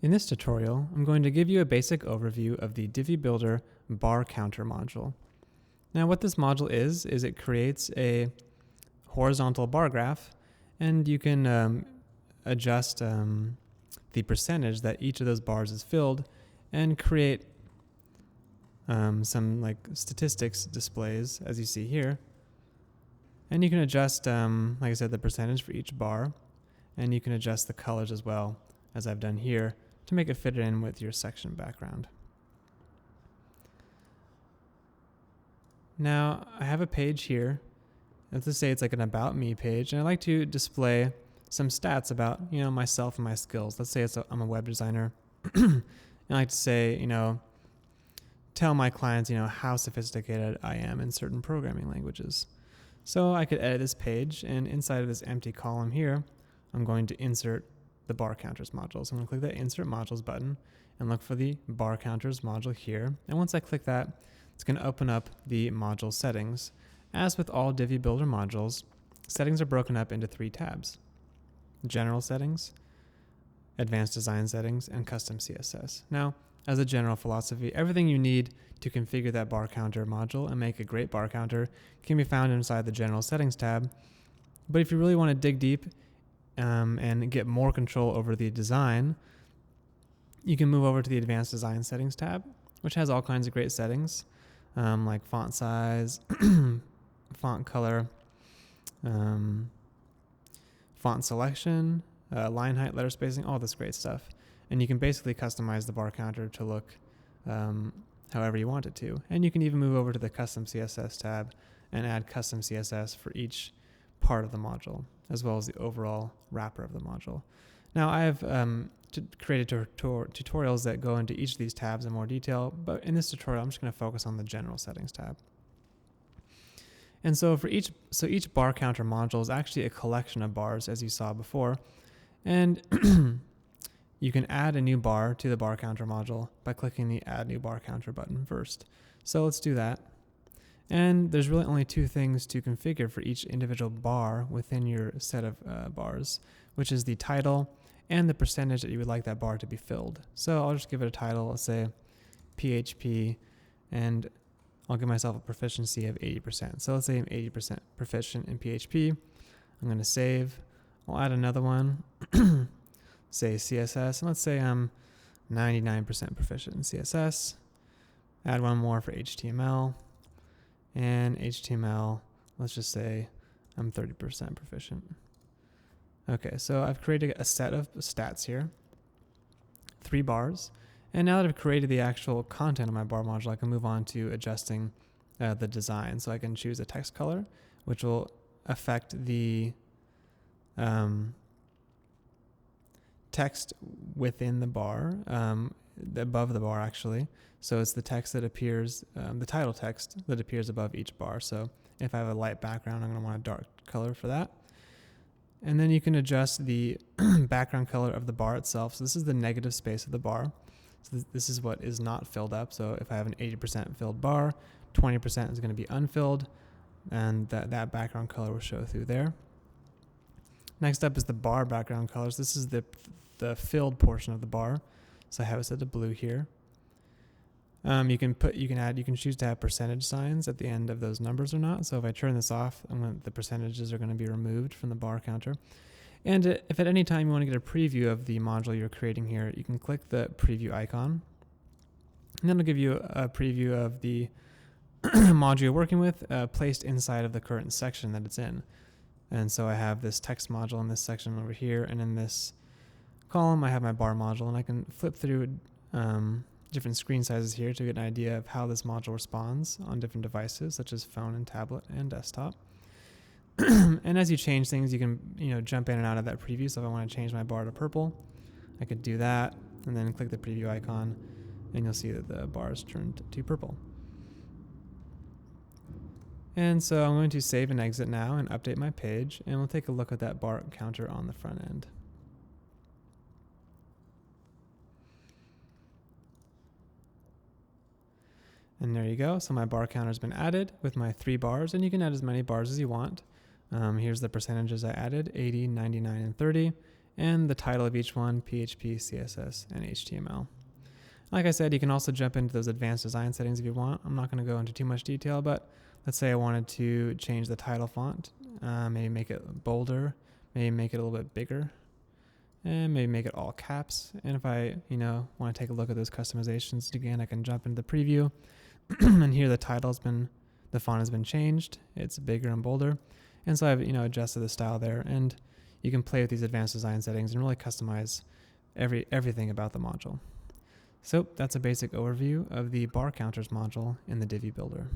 In this tutorial, I'm going to give you a basic overview of the Divi Builder bar counter module. Now what this module is it creates a horizontal bar graph, and you can adjust the percentage that each of those bars is filled and create some like statistics displays as you see here. And you can adjust, like I said, the percentage for each bar, and you can adjust the colors as well, as I've done here, to make it fit in with your section background. Now, I have a page here. Let's just say it's like an About Me page, and I like to display some stats about, myself and my skills. Let's say I'm a web designer, and I like to say, tell my clients, how sophisticated I am in certain programming languages. So I could edit this page, and inside of this empty column here, I'm going to insert the bar counters module. So I'm going to click that Insert Modules button and look for the bar counters module here. And once I click that, it's going to open up the module settings. As with all Divi Builder modules, settings are broken up into 3 tabs: General Settings, Advanced Design Settings, and Custom CSS. Now, as a general philosophy, everything you need to configure that bar counter module and make a great bar counter can be found inside the General Settings tab. But if you really want to dig deep and get more control over the design, you can move over to the Advanced Design Settings tab, which has all kinds of great settings, like font size, font color, font selection, line height, letter spacing, all this great stuff. And you can basically customize the bar counter to look however you want it to. And you can even move over to the Custom CSS tab and add custom CSS for each part of the module, as well as the overall wrapper of the module. Now, I have created tutorials that go into each of these tabs in more detail, but in this tutorial, I'm just going to focus on the General Settings tab. And so each bar counter module is actually a collection of bars, as you saw before, and you can add a new bar to the bar counter module by clicking the Add New Bar Counter button first. So let's do that. And there's really only 2 things to configure for each individual bar within your set of bars, which is the title and the percentage that you would like that bar to be filled. So I'll just give it a title, let's say PHP, and I'll give myself a proficiency of 80%. So let's say I'm 80% proficient in PHP. I'm going to save. I'll add another one, say CSS, and let's say I'm 99% proficient in CSS. Add one more for HTML. And HTML, let's just say I'm 30% proficient. Okay, so I've created a set of stats here, 3 bars. And now that I've created the actual content of my bar module, I can move on to adjusting the design. So I can choose a text color, which will affect the text within the bar, above the bar actually. So it's the text that appears, the title text that appears above each bar. So if I have a light background, I'm going to want a dark color for that. And then you can adjust the background color of the bar itself. So this is the negative space of the bar. So this is what is not filled up. So if I have an 80% filled bar, 20% is going to be unfilled, and that background color will show through there. Next up is the bar background colors. This is the filled portion of the bar. So I have it set to blue here. You can choose to have percentage signs at the end of those numbers or not. So if I turn this off, the percentages are going to be removed from the bar counter. And if at any time you want to get a preview of the module you're creating here, you can click the preview icon. And then it'll give you a preview of the module you're working with placed inside of the current section that it's in. And so I have this text module in this section over here, and in this column I have my bar module, and I can flip through different screen sizes here to get an idea of how this module responds on different devices, such as phone and tablet and desktop. And as you change things, you can jump in and out of that preview. So if I want to change my bar to purple, I could do that, and then click the preview icon, and you'll see that the bar is turned to purple. And so I'm going to save and exit now and update my page, and we'll take a look at that bar counter on the front end. And there you go. So my bar counter has been added with my 3 bars, and you can add as many bars as you want. Here's the percentages I added: 80, 99, and 30. and the title of each one, PHP, CSS, and HTML. Like I said, you can also jump into those advanced design settings if you want. I'm not going to go into too much detail, but let's say I wanted to change the title font, maybe make it bolder, maybe make it a little bit bigger, and maybe make it all caps. And if I, want to take a look at those customizations again, I can jump into the preview, and here the font has been changed. It's bigger and bolder, and so I've adjusted the style there. And you can play with these advanced design settings and really customize everything about the module. So that's a basic overview of the bar counters module in the Divi builder.